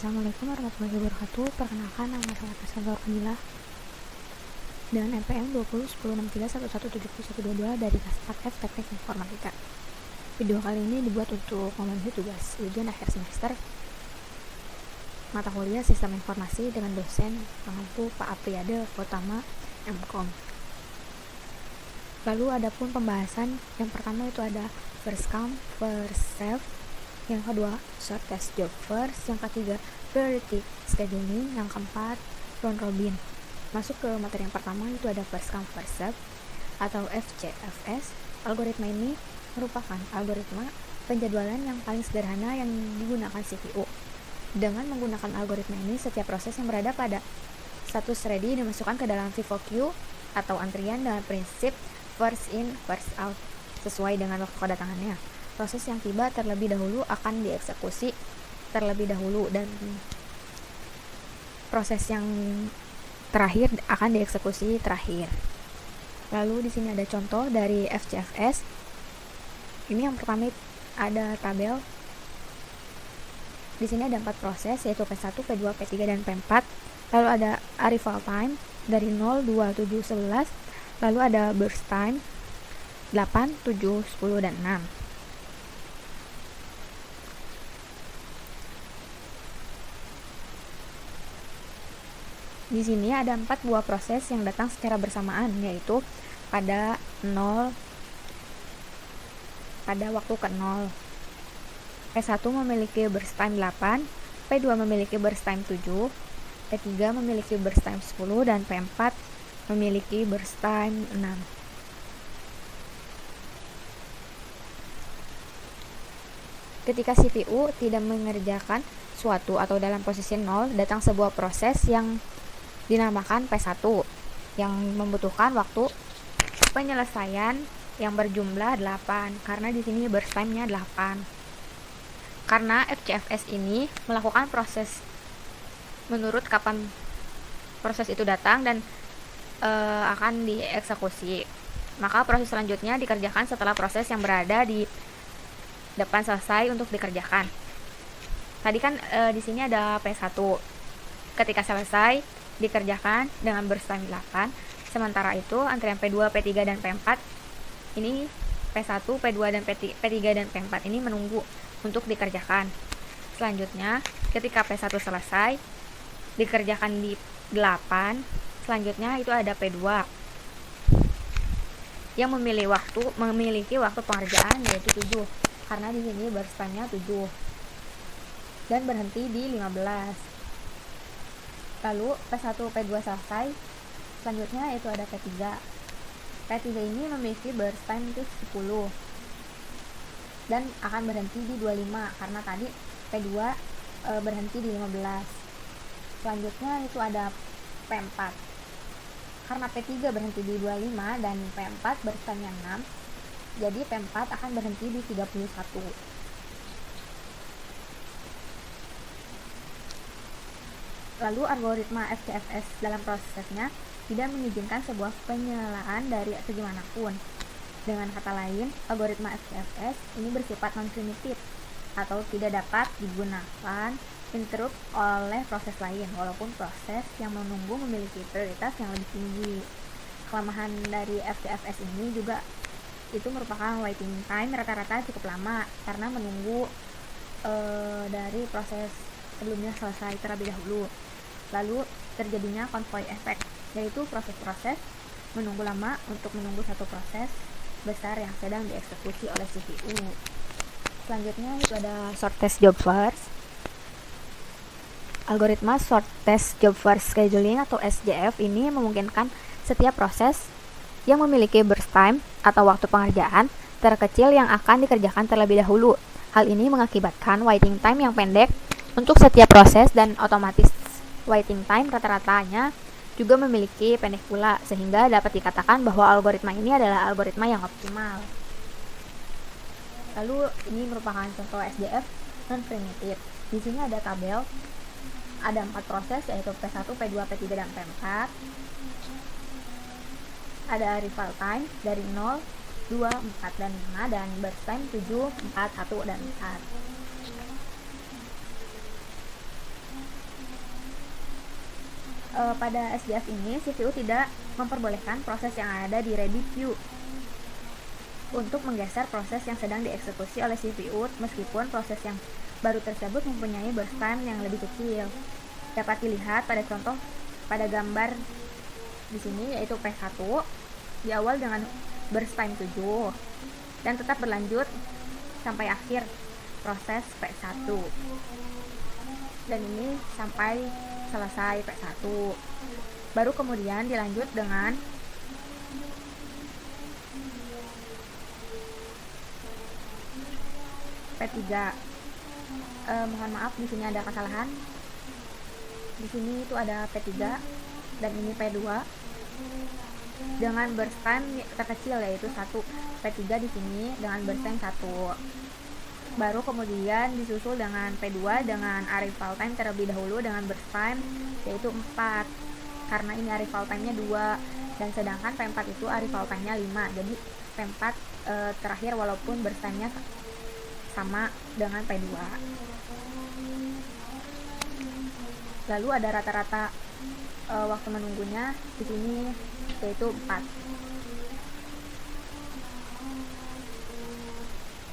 Assalamualaikum warahmatullahi wabarakatuh. Perkenalkan, nama saya Cassandra Kamila dengan NPM 20106311717122 dari kelas 4F Teknik Informatika. Video kali ini dibuat untuk memenuhi tugas ujian akhir semester mata kuliah Sistem Informasi dengan dosen pengampu Pak Apriyade Utama MKOM. Lalu adapun pembahasan yang pertama itu ada first come, first serve, yang kedua shortest job first, yang ketiga priority scheduling, yang keempat round robin. Masuk ke materi yang pertama itu ada first come first serve atau FCFS. Algoritma ini merupakan algoritma penjadwalan yang paling sederhana yang digunakan CPU. Dengan menggunakan algoritma ini, setiap proses yang berada pada status ready dimasukkan ke dalam FIFO queue atau antrian dengan prinsip first in first out sesuai dengan waktu kedatangannya. Proses yang tiba terlebih dahulu akan dieksekusi terlebih dahulu dan proses yang terakhir akan dieksekusi terakhir. Lalu di sini ada contoh dari FCFS. Ini yang pertama ada tabel. Di sini ada 4 proses, yaitu P1, P2, P3 dan P4. Lalu ada arrival time dari 0, 2, 7, 11. Lalu ada burst time 8, 7, 10 dan 6. Di sini ada 4 buah proses yang datang secara bersamaan, yaitu pada waktu ke 0. P1 memiliki burst time 8, P2 memiliki burst time 7, P3 memiliki burst time 10, dan P4 memiliki burst time 6. Ketika CPU tidak mengerjakan suatu atau dalam posisi 0, datang sebuah proses yang dinamakan P1 yang membutuhkan waktu penyelesaian yang berjumlah 8 karena di sini burst time-nya 8. Karena FCFS ini melakukan proses menurut kapan proses itu datang dan akan dieksekusi. Maka proses selanjutnya dikerjakan setelah proses yang berada di depan selesai untuk dikerjakan. Tadi kan di sini ada P1. Ketika selesai dikerjakan dengan burst time 8. Sementara itu antrian P2, P3 dan P4 ini P1, P2 dan P3 dan P4 ini menunggu untuk dikerjakan. Selanjutnya ketika P1 selesai dikerjakan di 8. Selanjutnya itu ada P2 yang memiliki waktu pengerjaan yaitu 7 karena di sini burst time-nya 7 dan berhenti di 15. Lalu P1, P2 selesai. Selanjutnya itu ada P3. P3 ini memiliki burst time itu 10 dan akan berhenti di 25 karena tadi P2 berhenti di 15. Selanjutnya itu ada P4. Karena P3 berhenti di 25 dan P4 burst time-nya 6, jadi P4 akan berhenti di 31. Lalu algoritma FCFS dalam prosesnya tidak mengizinkan sebuah penyelaan dari segi manapun. Dengan kata lain, algoritma FCFS ini bersifat non-primitif atau tidak dapat digunakan interrupt oleh proses lain, walaupun proses yang menunggu memiliki prioritas yang lebih tinggi. Kelemahan dari FCFS ini juga itu merupakan waiting time rata-rata cukup lama karena menunggu dari proses sebelumnya selesai terlebih dahulu. Lalu terjadinya convoy effect, yaitu proses-proses menunggu lama untuk menunggu satu proses besar yang sedang dieksekusi oleh CPU. Selanjutnya itu ada shortest job first. Algoritma shortest job first scheduling atau SJF ini memungkinkan setiap proses yang memiliki burst time atau waktu pengerjaan terkecil yang akan dikerjakan terlebih dahulu. Hal ini mengakibatkan waiting time yang pendek untuk setiap proses dan otomatis waiting time rata-ratanya juga memiliki pendek pula, sehingga dapat dikatakan bahwa algoritma ini adalah algoritma yang optimal. Lalu ini merupakan contoh SJF non-primitif. Di sini ada tabel, ada 4 proses yaitu P1, P2, P3 dan P4. Ada arrival time dari 0, 2, 4 dan 5 dan burst time 7, 4, 1 dan 4. Pada SDF ini, CPU tidak memperbolehkan proses yang ada di ready queue untuk menggeser proses yang sedang dieksekusi oleh CPU meskipun proses yang baru tersebut mempunyai burst time yang lebih kecil. Dapat dilihat pada contoh pada gambar di sini, yaitu P1 di awal dengan burst time 7 dan tetap berlanjut sampai akhir proses P1, dan ini sampai selesai P1. Baru kemudian dilanjut dengan P3. Mohon maaf, di sini ada kesalahan. Di sini itu ada P3 dan ini P2 dengan burst time terkecil, yaitu 1. P3 di sini dengan burst time 1. Baru kemudian disusul dengan P2 dengan arrival time terlebih dahulu dengan burst time yaitu 4, karena ini arrival time-nya 2, dan sedangkan P4 itu arrival time-nya 5. Jadi P4 terakhir walaupun burst time-nya sama dengan P2. Lalu ada rata-rata waktu menunggunya di sini yaitu 4.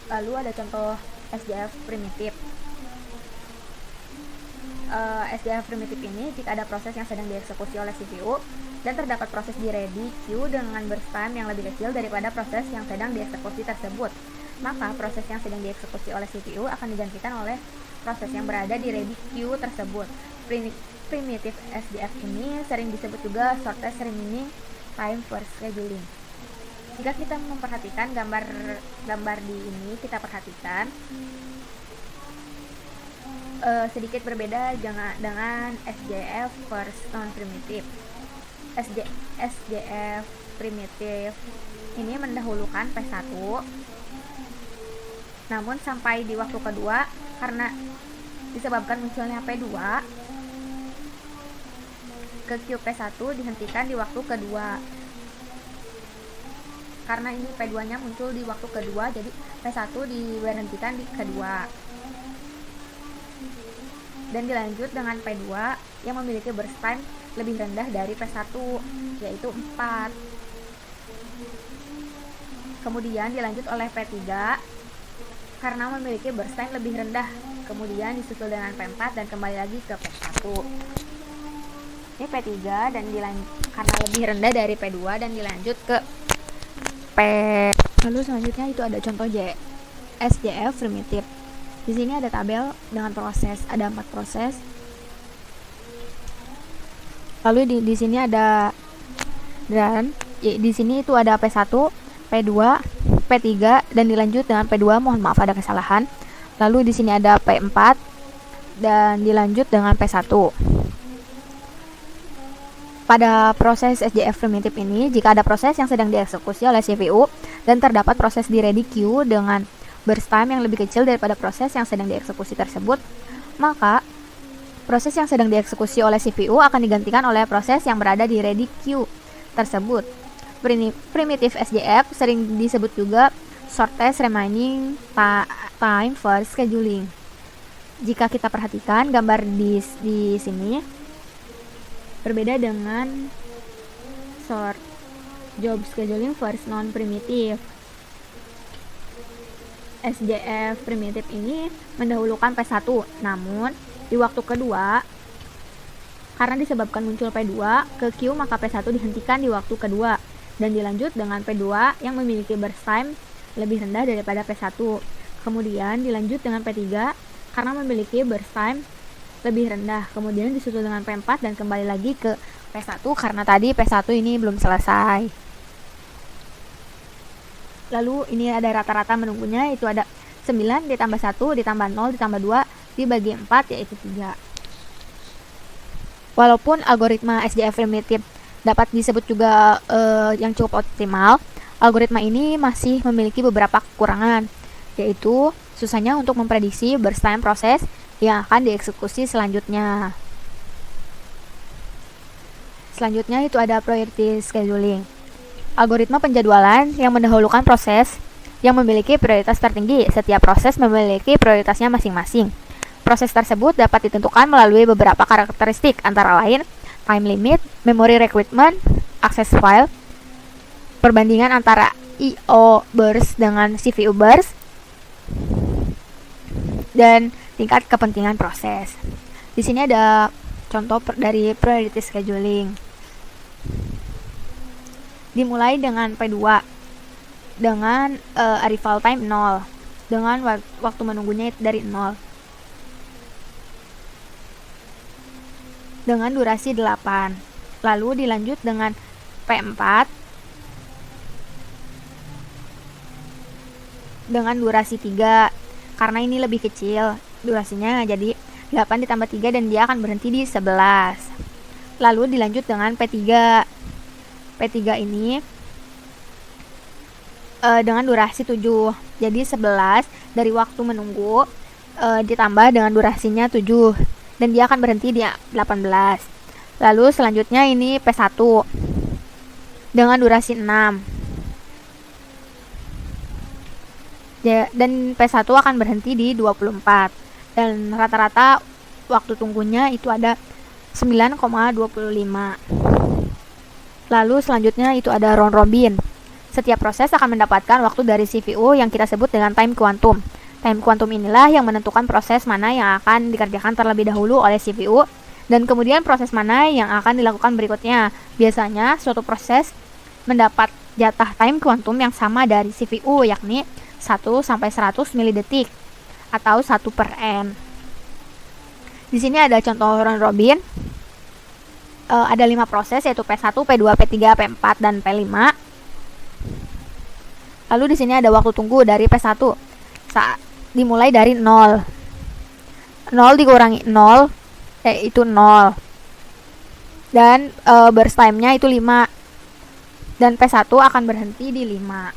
Lalu ada contoh SDF primitif. SDF primitif ini jika ada proses yang sedang dieksekusi oleh CPU dan terdapat proses di ready queue dengan burst time yang lebih kecil daripada proses yang sedang dieksekusi tersebut, maka proses yang sedang dieksekusi oleh CPU akan digantikan oleh proses yang berada di ready queue tersebut. Primitif SDF ini sering disebut juga shortest remaining time for scheduling. Jika kita memperhatikan gambar di ini, kita perhatikan sedikit berbeda dengan SDF first non-primitive. SDF primitif ini mendahulukan P1, namun sampai di waktu kedua karena disebabkan munculnya P2, ke queue P1 dihentikan di waktu kedua. Karena ini P2 nya muncul di waktu kedua, jadi P1 diberhentikan di kedua dan dilanjut dengan P2 yang memiliki burst time lebih rendah dari P1 yaitu 4. Kemudian dilanjut oleh P3 karena memiliki burst time lebih rendah, kemudian disusul dengan P4 dan kembali lagi ke P1. Ini P3 dan karena lebih rendah dari P2 dan dilanjut ke P. Lalu selanjutnya itu ada contoh SDF primitif. Di sini ada tabel dengan proses, ada 4 proses. Lalu di sini ada dan di sini itu ada P1, P2, P3 dan dilanjut dengan P2. Mohon maaf ada kesalahan. Lalu di sini ada P4 dan dilanjut dengan P1. Pada proses SDF primitif ini, jika ada proses yang sedang dieksekusi oleh CPU dan terdapat proses di ready queue dengan burst time yang lebih kecil daripada proses yang sedang dieksekusi tersebut, maka proses yang sedang dieksekusi oleh CPU akan digantikan oleh proses yang berada di ready queue tersebut. Primitif SDF sering disebut juga shortest remaining time for scheduling. Jika kita perhatikan gambar di sini berbeda dengan short job scheduling first non-primitive. SDF primitif ini mendahulukan P1, namun di waktu kedua karena disebabkan muncul P2 ke queue, maka P1 dihentikan di waktu kedua dan dilanjut dengan P2 yang memiliki burst time lebih rendah daripada P1. Kemudian dilanjut dengan P3 karena memiliki burst time lebih rendah, kemudian disusul dengan P4 dan kembali lagi ke P1 karena tadi P1 ini belum selesai. Lalu ini ada rata-rata menunggunya, itu ada 9 ditambah 1 ditambah 0 ditambah 2 dibagi 4 yaitu 3. Walaupun algoritma SDF primitif dapat disebut juga yang cukup optimal, algoritma ini masih memiliki beberapa kekurangan, yaitu susahnya untuk memprediksi burst time proses yang akan dieksekusi selanjutnya. Selanjutnya itu ada priority scheduling. Algoritma penjadwalan yang mendahulukan proses yang memiliki prioritas tertinggi. Setiap proses memiliki prioritasnya masing-masing. Proses tersebut dapat ditentukan melalui beberapa karakteristik, antara lain time limit, memory requirement, access file, perbandingan antara I/O burst dengan CPU burst, dan tingkat kepentingan proses. Di sini ada contoh dari priority scheduling. Dimulai dengan P2 dengan arrival time 0, dengan waktu menunggunya dari 0, dengan durasi 8. Lalu dilanjut dengan P4 dengan durasi 3, karena ini lebih kecil durasinya, jadi 8 ditambah 3 dan dia akan berhenti di 11. Lalu dilanjut dengan P3. P3 ini dengan durasi 7, jadi 11 dari waktu menunggu ditambah dengan durasinya 7 dan dia akan berhenti di 18. Lalu selanjutnya ini P1 dengan durasi 6 dan P1 akan berhenti di 24 dan rata-rata waktu tunggunya itu ada 9,25. Lalu selanjutnya itu ada round robin. Setiap proses akan mendapatkan waktu dari CPU yang kita sebut dengan time quantum. Time quantum inilah yang menentukan proses mana yang akan dikerjakan terlebih dahulu oleh CPU dan kemudian proses mana yang akan dilakukan berikutnya. Biasanya suatu proses mendapat jatah time quantum yang sama dari CPU, yakni 1 sampai 100 milidetik atau 1/n. Di sini ada contoh round robin. Ada 5 proses, yaitu P1, P2, P3, P4 dan P5. Lalu di sini ada waktu tunggu dari P1 dimulai dari 0. 0 dikurangi 0 itu 0. Dan burst time-nya itu 5. Dan P1 akan berhenti di 5.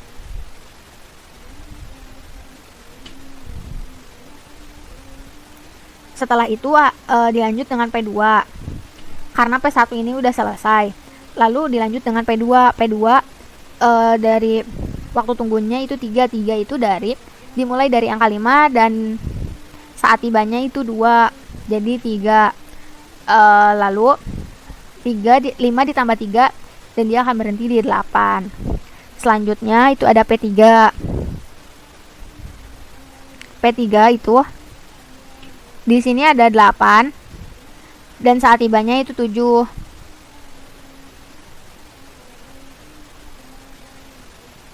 Setelah itu dilanjut dengan P2. Karena P1 ini udah selesai. Lalu dilanjut dengan P2. P2 dari waktu tunggunya itu 3. 3 itu dimulai dari angka 5 dan saat tibanya itu 2. Jadi 3. Lalu 5 ditambah 3 dan dia akan berhenti di 8. Selanjutnya itu ada P3. P3 itu di sini ada 8 dan saat tibanya itu 7.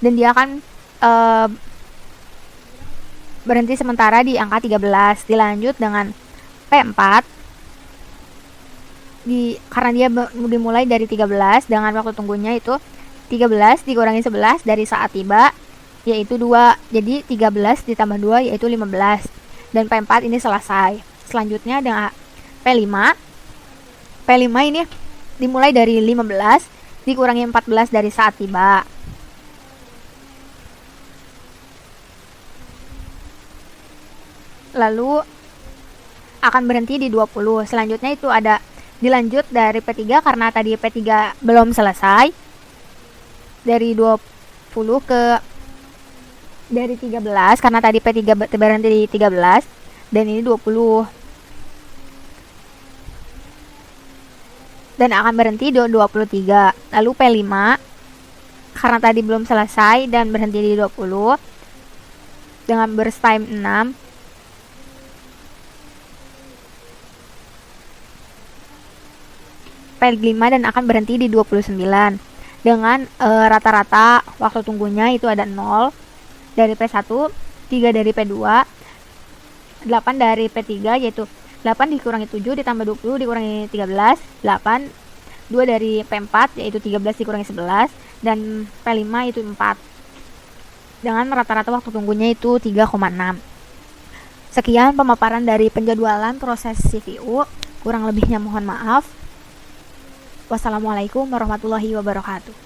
Dan dia akan berhenti sementara di angka 13. Dilanjut dengan P4 karena dia dimulai dari 13 dengan waktu tunggunya itu 13 dikurangi 11 dari saat tiba yaitu 2. Jadi 13 ditambah 2 yaitu 15. Dan P4 ini selesai. Selanjutnya dengan P5. P5 ini dimulai dari 15 dikurangi 14 dari saat tiba. Lalu akan berhenti di 20. Selanjutnya itu ada dilanjut dari P3 karena tadi P3 belum selesai. Dari 20 dari 13 karena tadi P3 berhenti di 13 dan ini 20. Dan akan berhenti di 23. Lalu P5 karena tadi belum selesai dan berhenti di 20 dengan burst time 6. P5 dan akan berhenti di 29 dengan rata-rata waktu tunggunya itu ada 0 dari P1, 3 dari P2, 8 dari P3 yaitu 8 dikurangi 7 ditambah 20 dikurangi 13, 8. 2 dari P4 yaitu 13 dikurangi 11 dan P5 itu 4. Dengan rata-rata waktu tunggunya itu 3,6. Sekian pemaparan dari penjadwalan proses CPU. Kurang lebihnya mohon maaf. Wassalamualaikum warahmatullahi wabarakatuh.